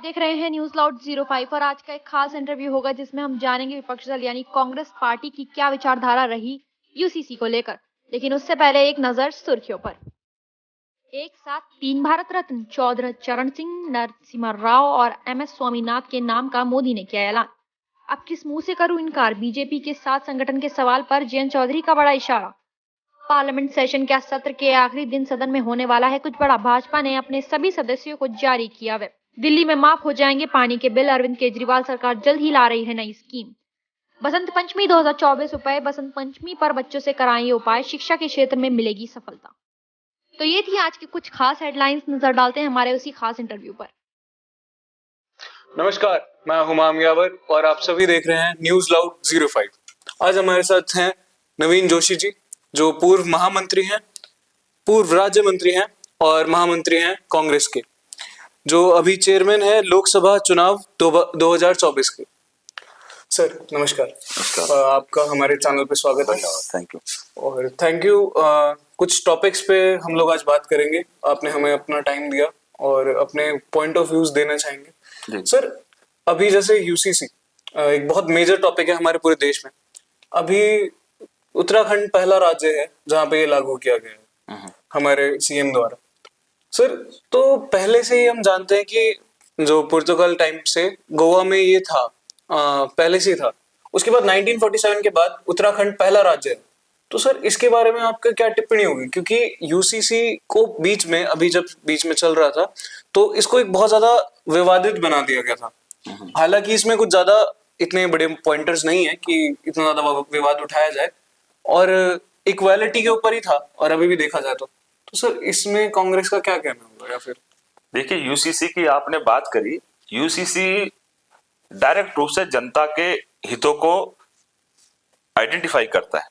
देख रहे हैं न्यूज लाउड 05 और आज का एक खास इंटरव्यू होगा जिसमें हम जानेंगे विपक्षी दल यानी कांग्रेस पार्टी की क्या विचारधारा रही यूसीसी को लेकर। लेकिन उससे पहले एक नजर सुर्खियों पर। एक साथ 3 भारत रत्न चौधरी चरण सिंह, नरसिम्हा राव और एमएस स्वामीनाथन के नाम का मोदी ने किया ऐलान। अब किस मुंह से करूं इनकार, बीजेपी के साथ संगठन के सवाल पर जयंत चौधरी का बड़ा इशारा। पार्लियामेंट सेशन के सत्र के आखिरी दिन सदन में होने वाला है कुछ बड़ा, भाजपा ने अपने सभी सदस्यों को जारी किया व्हिप। दिल्ली में माफ हो जाएंगे पानी के बिल, अरविंद केजरीवाल सरकार जल्द ही ला रही है नई स्कीम। बसंत पंचमी 2024 रुपए, बसंत पंचमी पर बच्चों से कराएं उपाय, शिक्षा के क्षेत्र में मिलेगी सफलता। तो ये थी आज की कुछ खास हेडलाइंस। नजर डालते हैं हमारे उसी खास इंटरव्यू पर। नमस्कार, मैं हुमाम यावर और आप सभी देख रहे हैं न्यूज लाउड 05। आज हमारे साथ हैं नवीन जोशी जी, जो पूर्व महामंत्री हैं, पूर्व राज्य मंत्री हैं और महामंत्री हैं कांग्रेस के, जो अभी चेयरमैन है लोकसभा चुनाव 2024 के। सर नमस्कार। आपका हमारे चैनल पे स्वागत है। Thank you. और थैंक यू। कुछ टॉपिक्स पे हम लोग आज बात करेंगे। आपने हमें अपना टाइम दिया और अपने पॉइंट ऑफ व्यूज देना चाहेंगे। सर, अभी जैसे यूसीसी एक बहुत मेजर टॉपिक है हमारे पूरे देश में। अभी उत्तराखंड पहला राज्य है जहाँ पे ये लागू किया गया है हमारे सीएम द्वारा। सर, तो पहले से ही हम जानते हैं कि जो पुर्तगाल टाइम से गोवा में ये था, पहले से ही था। उसके बाद 1947 के बाद उत्तराखंड पहला राज्य है। तो सर, इसके बारे में आपका क्या टिप्पणी होगी? क्योंकि यूसीसी को बीच में, अभी जब बीच में चल रहा था, तो इसको एक बहुत ज्यादा विवादित बना दिया गया था। हालांकि इसमें कुछ ज्यादा इतने बड़े पॉइंटर्स नहीं है कि इतना ज्यादा विवाद उठाया जाए, और इक्वालिटी के ऊपर ही था। और अभी भी देखा जाए तो सर, इसमें कांग्रेस का क्या कहना होगा? या फिर देखिए, यूसीसी की आपने बात करी। यूसीसी डायरेक्ट रूप से जनता के हितों को आइडेंटिफाई करता है।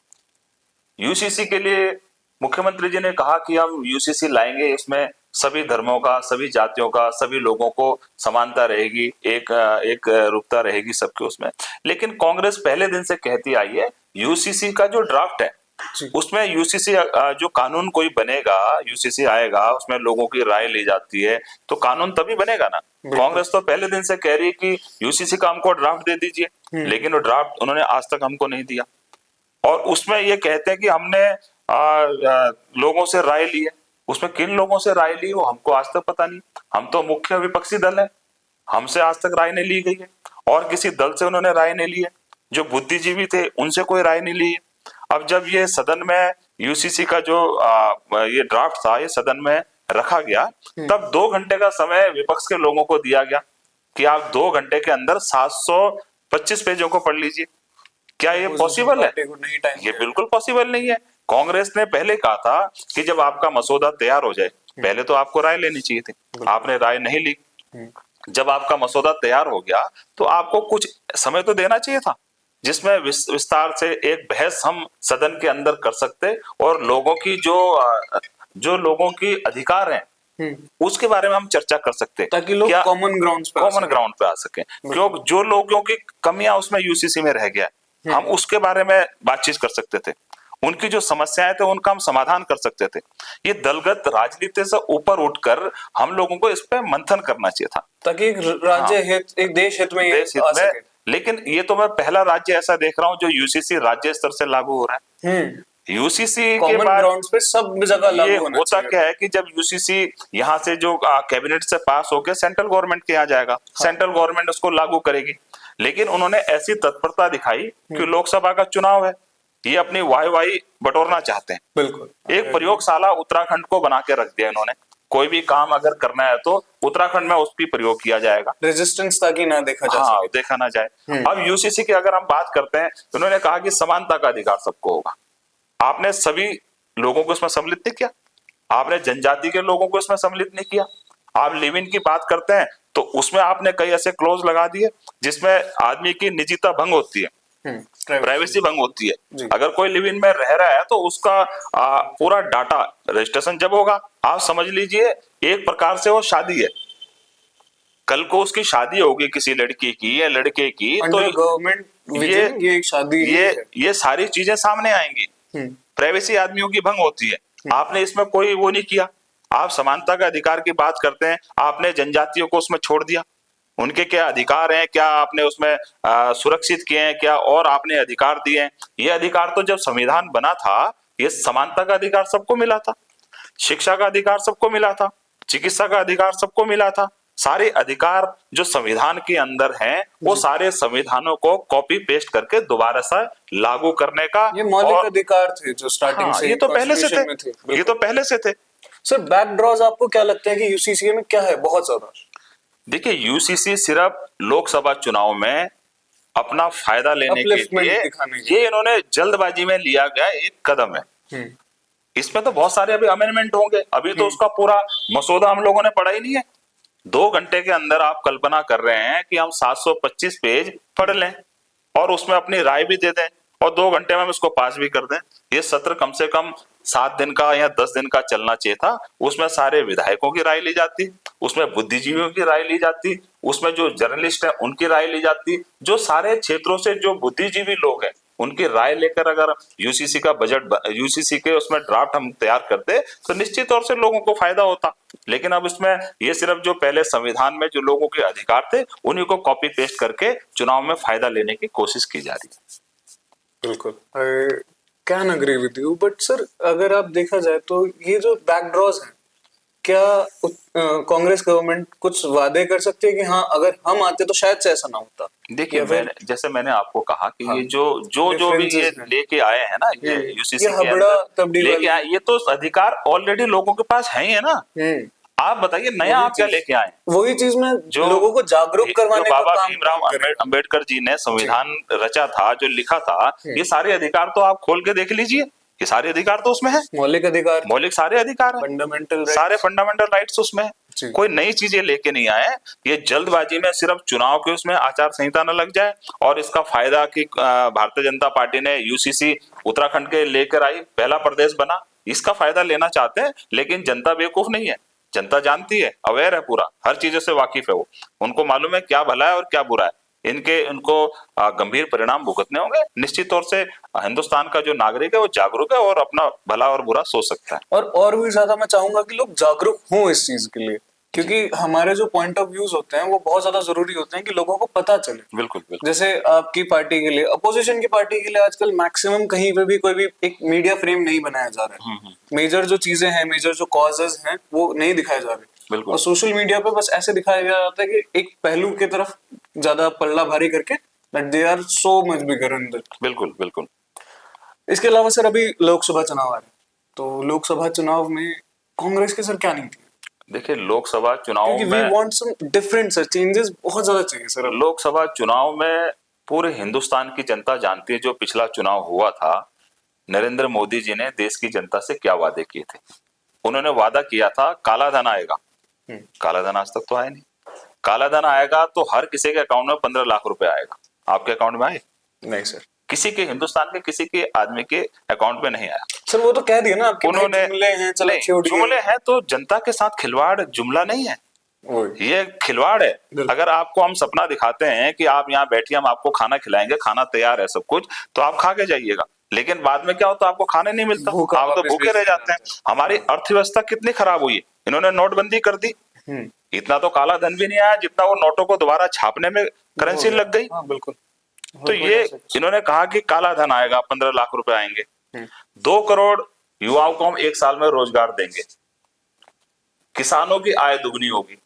यूसीसी के लिए मुख्यमंत्री जी ने कहा कि हम यूसीसी लाएंगे, इसमें सभी धर्मों का, सभी जातियों का, सभी लोगों को समानता रहेगी, एक रूपता रहेगी सबके उसमें। लेकिन कांग्रेस पहले दिन से कहती आई है, यूसीसी का जो ड्राफ्ट है उसमें यूसीसी जो कानून कोई बनेगा, यूसीसी आएगा, उसमें लोगों की राय ली जाती है, तो कानून तभी बनेगा ना। कांग्रेस तो पहले दिन से कह रही है कि यूसीसी का हमको ड्राफ्ट दे दीजिए, लेकिन वो ड्राफ्ट उन्होंने आज तक हमको नहीं दिया। और उसमें ये कहते हैं कि हमने लोगों से राय ली है। उसमें किन लोगों से राय ली वो हमको आज तक पता नहीं। हम तो मुख्य विपक्षी दल है, हमसे आज तक राय नहीं ली गई है, और किसी दल से उन्होंने राय नहीं ली है। जो बुद्धिजीवी थे उनसे कोई राय नहीं ली है। अब जब ये सदन में यूसीसी का जो ये ड्राफ्ट था, ये सदन में रखा गया, तब 2 घंटे का समय विपक्ष के लोगों को दिया गया कि आप 2 घंटे के अंदर 725 पेजों को पढ़ लीजिए। क्या ये पॉसिबल है? ये बिल्कुल पॉसिबल नहीं है। कांग्रेस ने पहले कहा था कि जब आपका मसौदा तैयार हो जाए, पहले तो आपको राय लेनी चाहिए थी, आपने राय नहीं ली। जब आपका मसौदा तैयार हो गया तो आपको कुछ समय तो देना चाहिए था, जिसमें विस्तार से एक बहस हम सदन के अंदर कर सकते और लोगों की जो लोगों की अधिकार हैं उसके बारे में हम चर्चा कर सकते, ताकि लोग कॉमन ग्राउंड पे आ सके। क्यों जो लोगों की कमियां उसमें यूसीसी में रह गया, हम उसके बारे में बातचीत कर सकते थे। उनकी जो समस्याएं थे उनका हम समाधान कर सकते थे। ये दलगत राजनीति से ऊपर उठकर हम लोगों को इस पे मंथन करना चाहिए था, ताकि एक राज्य हित, एक देश हित में आ सके। लेकिन ये तो मैं पहला राज्य ऐसा देख रहा हूँ जो यूसीसी राज्य स्तर से लागू हो रहा है। यूसीसी के बाद पे सब जगह लागू होना होता क्या है कि जब यूसीसी यहाँ से जो कैबिनेट से पास होकर सेंट्रल गवर्नमेंट के यहाँ जाएगा, सेंट्रल गवर्नमेंट उसको लागू करेगी। लेकिन उन्होंने ऐसी तत्परता दिखाई कि लोकसभा का चुनाव है, ये अपनी वाही बटोरना चाहते हैं। बिल्कुल एक प्रयोगशाला उत्तराखंड को बना के रख दिया इन्होंने। कोई भी काम अगर करना है तो उत्तराखंड में उसकी प्रयोग किया जाएगा, रेजिस्टेंस ताकि ना देखा जा सके। देखा ना जाए। अब यूसीसी की अगर हम बात करते हैं, उन्होंने कहा कि समानता का अधिकार सबको होगा। आपने सभी लोगों को इसमें सम्मिलित नहीं किया, आपने जनजाति के लोगों को इसमें सम्मिलित नहीं किया। आप लिव इन की बात करते हैं तो उसमें आपने कई ऐसे क्लोज लगा दिए जिसमें आदमी की निजता भंग होती है, प्राइवेसी भंग होती है। अगर कोई लिव इन में रह रहा है तो उसका पूरा डाटा रजिस्ट्रेशन जब होगा, आप समझ लीजिए एक प्रकार से वो शादी है। कल को उसकी शादी होगी किसी लड़की की या लड़के की, तो गवर्नमेंट ये शादी ये सारी चीजें सामने आएंगी। प्राइवेसी आदमियों की भंग होती है। आपने इसमें कोई वो नहीं किया। आप समानता का अधिकार की बात करते हैं, आपने जनजातियों को उसमें छोड़ दिया। 100% 100% आपने इसमें कोई वो नहीं किया। आप समानता का अधिकार की बात करते हैं, आपने जनजातियों को उसमें छोड़ दिया। आप समानता का अधिकार की बात करते हैं, आपने जनजातियों को उसमें छोड़ दिया। उनके क्या अधिकार हैं, क्या आपने उसमें सुरक्षित किए हैं, क्या और आपने अधिकार दिए हैं। ये अधिकार तो जब संविधान बना था, ये समानता का अधिकार सबको मिला था, शिक्षा का अधिकार सबको मिला था, चिकित्सा का अधिकार सबको मिला था। सारे अधिकार जो संविधान के अंदर हैं, वो सारे संविधानों को कॉपी पेस्ट करके दोबारा से लागू करने का ये मौलिक अधिकार थे जो स्टार्टिंग से ये तो पहले से कॉन्स्टिट्यूशन में थे, ये तो पहले से थे। सर बैकड्रॉज आपको क्या लगता है कि यूसीसी में क्या है बहुत ज्यादा? देखिए, यूसीसी सिर्फ लोकसभा चुनाव में अपना फायदा लेने के लिए ये इन्होंने जल्दबाजी में लिया गया एक कदम है। इसमें तो बहुत सारे अभी अमेंडमेंट होंगे, अभी तो उसका पूरा मसौदा हम लोगों ने पढ़ा ही नहीं है। 2 घंटे के अंदर आप कल्पना कर रहे हैं कि हम 725 पेज पढ़ लें और उसमें अपनी राय भी दे दें और 2 घंटे में हम इसको पास भी कर दें। ये सत्र कम से कम 7 दिन का या 10 दिन का चलना चाहिए था। उसमें सारे विधायकों की राय ली जाती, उसमें बुद्धिजीवियों की राय ली जाती, उसमें जो जर्नलिस्ट है उनकी राय ली जाती, जो सारे क्षेत्रों से जो बुद्धिजीवी लोग हैं उनकी राय लेकर अगर यूसीसी का बजट, यूसीसी के उसमें ड्राफ्ट हम तैयार करते तो निश्चित तौर से लोगों को फायदा होता। लेकिन अब इसमें ये सिर्फ जो पहले संविधान में जो लोगों के अधिकार थे उन्हीं को कॉपी पेस्ट करके चुनाव में फायदा लेने की कोशिश की जा रही है। बिल्कुल, I can agree with you, but sir अगर आप देखा जाए तो ये जो बैकड्रॉज हैं, क्या कांग्रेस गवर्नमेंट कुछ वादे कर सकती है कि हाँ अगर हम आते तो शायद से ऐसा ना होता? देखिए, जैसे मैंने आपको कहा कि ये जो भी ये लेके आए हैं ना, ये यूसीसी के अंदर लेके आए, ये तो अधिकार ऑलरेडी लोगों के पास है ही है ना। आप बताइए नया आप क्या लेके आए? वही चीज में जो लोगों को जागरूक करवाने का बाबा भीमराव अंबेडकर जी ने संविधान रचा था, जो लिखा था, ये सारे अधिकार तो आप खोल के देख लीजिए, ये सारे अधिकार तो उसमें है। मौलिक अधिकार, मौलिक सारे अधिकार है, फंडामेंटल सारे फंडामेंटल राइट्स उसमें है। कोई नई चीजें लेके नहीं आए। ये जल्दबाजी में सिर्फ चुनाव के उसमें आचार संहिता न लग जाए और इसका फायदा कि भारतीय जनता पार्टी ने यूसीसी उत्तराखंड के लेकर आई, पहला प्रदेश बना, इसका फायदा लेना चाहते हैं। लेकिन जनता बेवकूफ नहीं है, जनता जानती है, अवेयर है, पूरा हर चीजों से वाकिफ है। वो उनको मालूम है क्या भला है और क्या बुरा है। इनको गंभीर परिणाम भुगतने होंगे। निश्चित तौर से हिंदुस्तान का जो नागरिक है वो जागरूक है और अपना भला और बुरा सोच सकता है। और भी ज्यादा मैं चाहूंगा कि लोग जागरूक हों इस चीज के लिए, क्योंकि हमारे जो पॉइंट ऑफ व्यूज होते हैं वो बहुत ज्यादा जरूरी होते हैं कि लोगों को पता चले। बिल्कुल, बिल्कुल। जैसे आपकी पार्टी के लिए, अपोजिशन की पार्टी के लिए आजकल मैक्सिमम कहीं पे भी कोई भी एक मीडिया फ्रेम नहीं बनाया जा रहा है। मेजर जो चीजें हैं, मेजर जो कॉजेज हैं वो नहीं दिखाए जा रहे। और सोशल मीडिया पे बस ऐसे दिखाया जाता है कि एक पहलू की तरफ ज्यादा पल्ला भारी करके, that they are so much bigger in that. बिल्कुल, बिल्कुल। इसके अलावा सर अभी लोकसभा चुनाव आ रहे हैं, तो लोकसभा चुनाव में कांग्रेस की सर क्या नीति है? देखिए, लोकसभा चुनाव में we want some different sir, changes बहुत ज्यादा चाहिए सर। लोकसभा चुनाव में पूरे हिंदुस्तान की जनता जानती है, जो पिछला चुनाव हुआ था, नरेंद्र मोदी जी ने देश की जनता से क्या वादे किए थे। उन्होंने वादा किया था काला धन आएगा, काला धन आज तक तो आया नहीं। काला धन आएगा तो हर किसी के अकाउंट में 15 लाख रुपए आएगा। आपके अकाउंट में आए? नहीं सर, किसी के, हिंदुस्तान के किसी के आदमी के अकाउंट में नहीं आया सर। वो तो कह दिया ना आपके, उन्होंने जुमले हैं तो जनता के साथ खिलवाड़ जुमला नहीं है, ये खिलवाड़ है। अगर आपको हम सपना दिखाते हैं कि आप यहाँ बैठिए, हम आपको खाना खिलाएंगे, खाना तैयार है सब कुछ, तो आप खा के जाइएगा, लेकिन बाद में क्या होता है, आपको खाने नहीं मिलता, आप तो भूखे रह जाते हैं। हमारी अर्थव्यवस्था कितनी खराब हुई है। इन्होंने नोटबंदी कर दी, इतना तो काला धन भी नहीं आया जितना वो नोटों को दोबारा छापने में करेंसी लग गई। बिल्कुल। तो ये इन्होंने कहा कि काला धन आएगा, 15 लाख रुपए आएंगे, 2 करोड़ युवाओं को हम 1 साल में रोजगार देंगे, किसानों की आय दुगनी होगी।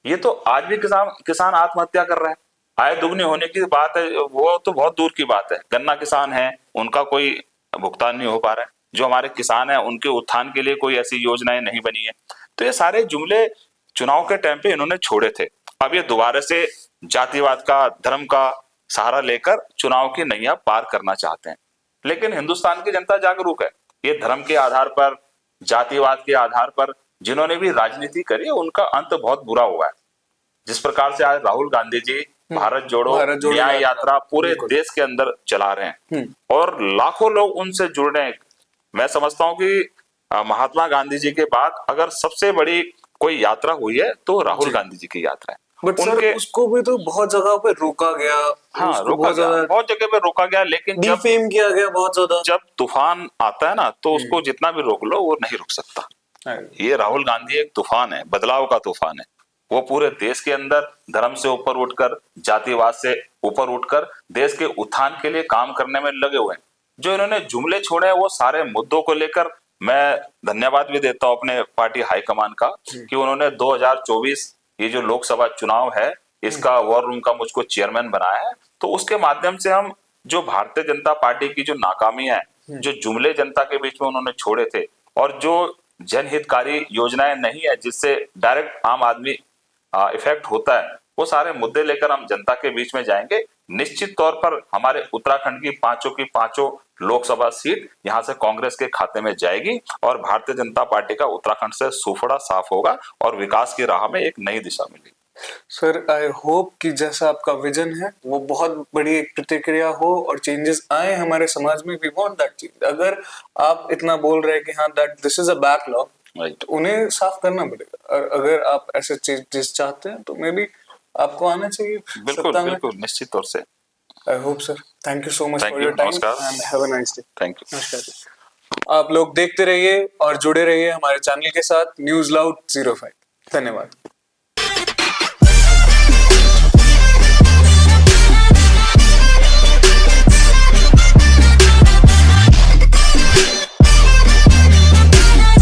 ये तो आज भी किसान आत्महत्या कर रहे हैं। आय दुगनी होने की बात है, वो तो बहुत दूर की बात है। गन्ना किसान है, उनका कोई भुगतान नहीं हो पा रहा है। जो हमारे किसान है उनके उत्थान के लिए कोई ऐसी योजनाएं नहीं बनी है। तो ये सारे जुमले चुनाव के टाइम पे इन्होंने छोड़े थे। अब ये दोबारा से जातिवाद का, धर्म का सहारा लेकर चुनाव की नैया पार करना चाहते हैं। लेकिन हिंदुस्तान की जनता जागरूक है। ये धर्म के आधार पर, जातिवाद के आधार पर जिन्होंने भी राजनीति करी, उनका अंत बहुत बुरा हुआ है। जिस प्रकार से आज राहुल गांधी जी भारत जोड़ो न्याय यात्रा पूरे देश के अंदर चला रहे हैं और लाखों लोग उनसे जुड़ रहे हैं। मैं समझता हूं कि महात्मा गांधी जी के बाद अगर सबसे बड़ी कोई यात्रा हुई है तो राहुल गांधी जी की यात्रा है। बट सर उसको भी तो बहुत जगह पे रोका गया। हाँ, रोका गया, बहुत जगह पे रोका गया, लेकिन डिफेम किया गया बहुत ज्यादा। जब तूफान आता है ना, तो उसको जितना भी रोक लो वो नहीं रुक सकता। ये राहुल गांधी एक तूफान है, बदलाव का तूफान है। वो पूरे देश के अंदर धर्म से ऊपर उठकर, जातिवाद से ऊपर उठकर देश के उत्थान के लिए काम करने में लगे हुए हैं। जो इन्होंने जुमले छोड़े हैं वो सारे मुद्दों को लेकर मैं धन्यवाद भी देता हूं अपने पार्टी हाईकमान का कि उन्होंने 2024 ये जो लोकसभा चुनाव है इसका वॉर रूम का मुझको चेयरमैन बनाया है। तो उसके माध्यम से हम जो भारतीय जनता पार्टी की जो नाकामियां है, जो जुमले जनता के बीच में उन्होंने छोड़े थे और जो जनहितकारी योजनाएं नहीं है जिससे डायरेक्ट आम आदमी इफेक्ट होता है, वो सारे मुद्दे लेकर हम जनता के बीच में जाएंगे। निश्चित तौर पर हमारे उत्तराखंड की पांचों लोकसभा सीट यहां से कांग्रेस के खाते में जाएगी और भारतीय जनता पार्टी का उत्तराखंड से सूफड़ा साफ होगा और विकास की राह में एक नई दिशा मिलेगी। सर आई होप कि जैसा आपका विजन है वो बहुत बड़ी एक प्रतिक्रिया हो और चेंजेस आए हमारे समाज में। We want that change. अगर आप इतना बोल रहे हैं कि हाँ that this is a backlog, तो उन्हें साफ करना पड़ेगा। और अगर आप ऐसे चेंजेस चाहते हैं तो मे बी आपको आना चाहिए। बिल्कुल बिल्कुल, निश्चित तौर से। I hope sir. Thank you so much for your time and have a nice day. Thank you. नमस्कार। आप लोग देखते रहिए और जुड़े रहिए हमारे चैनल के साथ न्यूज़ लाउड 05। धन्यवाद।